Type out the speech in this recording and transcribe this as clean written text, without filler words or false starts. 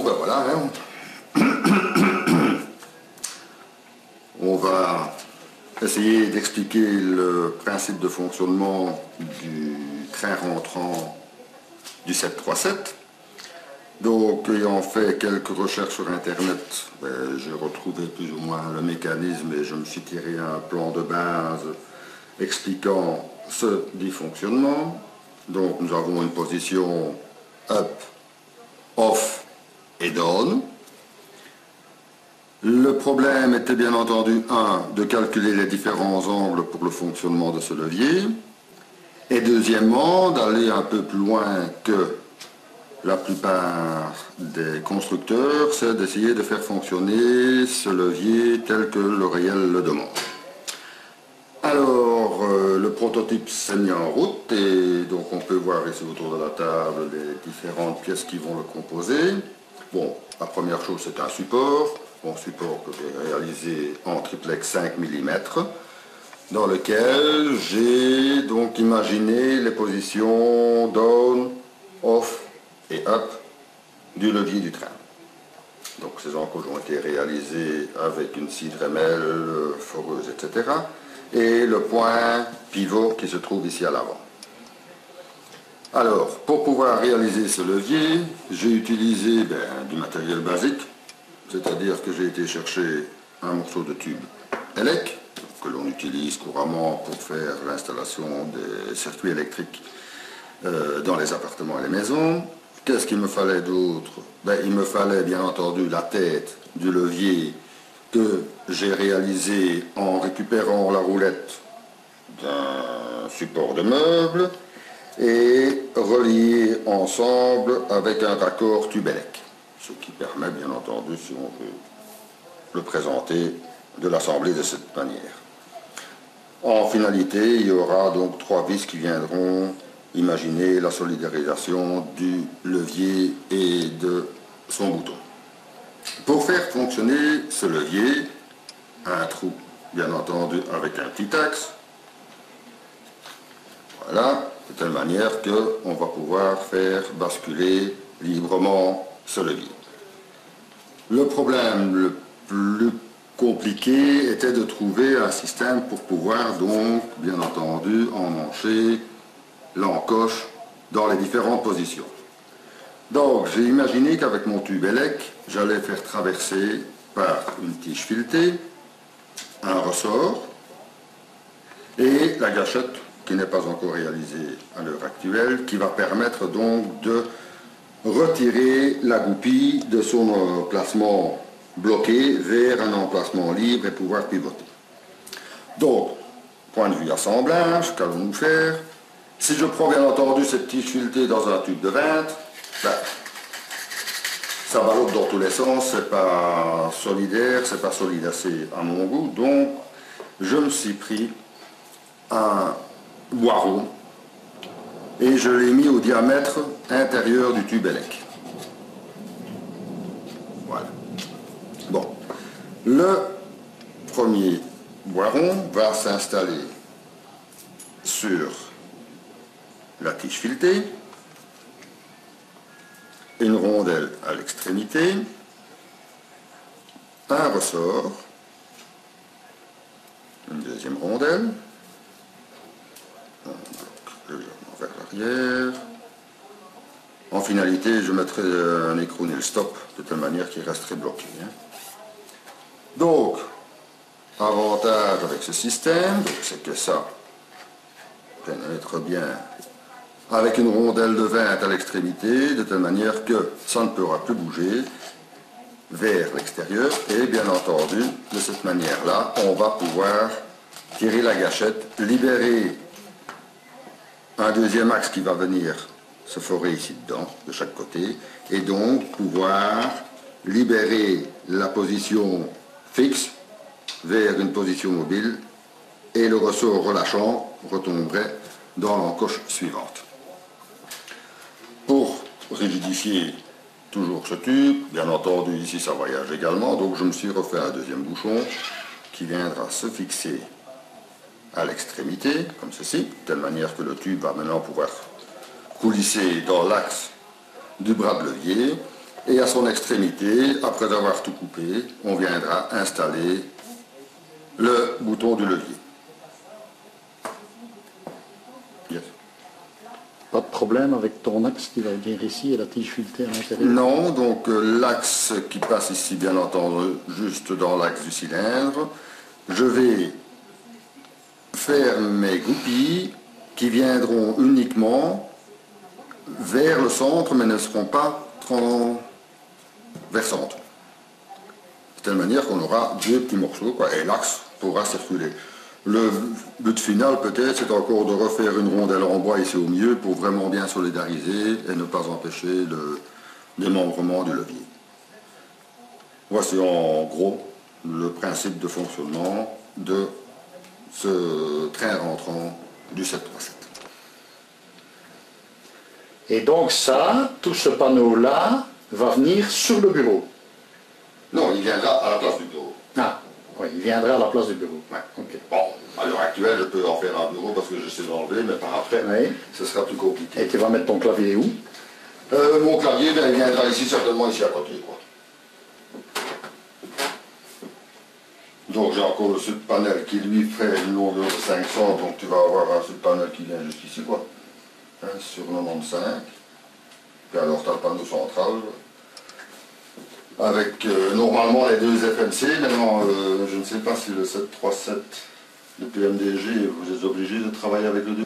Bon, ben voilà, hein. On va essayer d'expliquer le principe de fonctionnement du train rentrant du 737. Donc, ayant fait quelques recherches sur Internet, j'ai retrouvé plus ou moins le mécanisme et je me suis tiré un plan de base expliquant ce dit fonctionnement. Donc, nous avons une position up, off et down. Le problème était bien entendu, de calculer les différents angles pour le fonctionnement de ce levier, et deuxièmement, d'aller un peu plus loin que la plupart des constructeurs, c'est d'essayer de faire fonctionner ce levier tel que le réel le demande. Alors, le prototype s'est mis en route, et donc on peut voir ici autour de la table les différentes pièces qui vont le composer. Bon, la première chose, c'est un support. Bon, support que j'ai réalisé en triplex 5 mm, dans lequel j'ai donc imaginé les positions down, off et up du levier du train. Donc ces encoches ont été réalisées avec une scie Dremel, foreuse, etc. Et le point pivot qui se trouve ici à l'avant. Alors, pour pouvoir réaliser ce levier, j'ai utilisé du matériel basique. C'est-à-dire que j'ai été chercher un morceau de tube ELEC, que l'on utilise couramment pour faire l'installation des circuits électriques dans les appartements et les maisons. Qu'est-ce qu'il me fallait d'autre? Il me fallait bien entendu la tête du levier que j'ai réalisé en récupérant la roulette d'un support de meuble et relié ensemble avec un raccord tube ELEC. Ce qui permet, bien entendu, si on veut le présenter, de l'assembler de cette manière. En finalité, il y aura donc 3 vis qui viendront imaginer la solidarisation du levier et de son bouton. Pour faire fonctionner ce levier, un trou, bien entendu, avec un petit axe. Voilà, de telle manière qu'on va pouvoir faire basculer librement ce levier. Le problème le plus compliqué était de trouver un système pour pouvoir donc, bien entendu, emmancher l'encoche dans les différentes positions. Donc j'ai imaginé qu'avec mon tube ELEC, j'allais faire traverser par une tige filetée un ressort et la gâchette qui n'est pas encore réalisée à l'heure actuelle, qui va permettre donc de retirer la goupille de son emplacement bloqué vers un emplacement libre et pouvoir pivoter. Donc, point de vue assemblage, qu'allons-nous faire? Si je prends bien entendu cette tige filetée dans un tube de 20, ça ballotte dans tous les sens, c'est pas solidaire, c'est pas solide assez à mon goût, donc je me suis pris un boireau et je l'ai mis au diamètre intérieur du tube ELEC. Voilà. Bon. Le premier boiron va s'installer sur la tige filetée, une rondelle à l'extrémité, un ressort, une deuxième rondelle, on bloque légèrement vers l'arrière. En finalité, je mettrai un écrou nil stop de telle manière qu'il resterait bloqué. Donc, avantage avec ce système, c'est que ça pénètre bien avec une rondelle de 20 à l'extrémité, de telle manière que ça ne pourra plus bouger vers l'extérieur. Et bien entendu, de cette manière-là, on va pouvoir tirer la gâchette, libérer un deuxième axe qui va venir se forer ici dedans, de chaque côté, et donc pouvoir libérer la position fixe vers une position mobile, et le ressort relâchant retomberait dans l'encoche suivante. Pour rigidifier toujours ce tube, bien entendu ici ça voyage également, donc je me suis refait un deuxième bouchon qui viendra se fixer à l'extrémité, comme ceci, de telle manière que le tube va maintenant pouvoir coulisser dans l'axe du bras de levier, Et à son extrémité, après avoir tout coupé, on viendra installer le bouton du levier. Yes. Pas de problème avec ton axe qui va venir ici et la tige filetée à l'intérieur? Non, donc l'axe qui passe ici, bien entendu, juste dans l'axe du cylindre. Je vais faire mes goupilles qui viendront uniquement vers le centre, mais ne seront pas transversantes. De telle manière qu'on aura deux petits morceaux, quoi, et l'axe pourra circuler. Le but final, peut-être, c'est encore de refaire une rondelle en bois ici au milieu pour vraiment bien solidariser et ne pas empêcher le démembrement du levier. Voici en gros le principe de fonctionnement de ce train rentrant du 737. Et donc ça, tout ce panneau-là va venir sur le bureau? Non, il viendra à la place du bureau. Ah, oui, il viendra à la place du bureau. Ouais. Okay. Bon, à l'heure actuelle, je peux en faire un bureau parce que je sais l'enlever, mais par après, oui, ce sera plus compliqué. Et tu vas mettre ton clavier où? Mon clavier, ben, il viendra ici, certainement ici à côté, quoi. Donc j'ai encore le sud-panel qui lui ferait une longueur de 500, donc tu vas avoir un sud-panel qui vient jusqu'ici, quoi. Hein, sur 95. Puis alors tu as le panneau central. Avec normalement les deux FMC. Maintenant, je ne sais pas si le 737, le PMDG, vous êtes obligé de travailler avec le 2.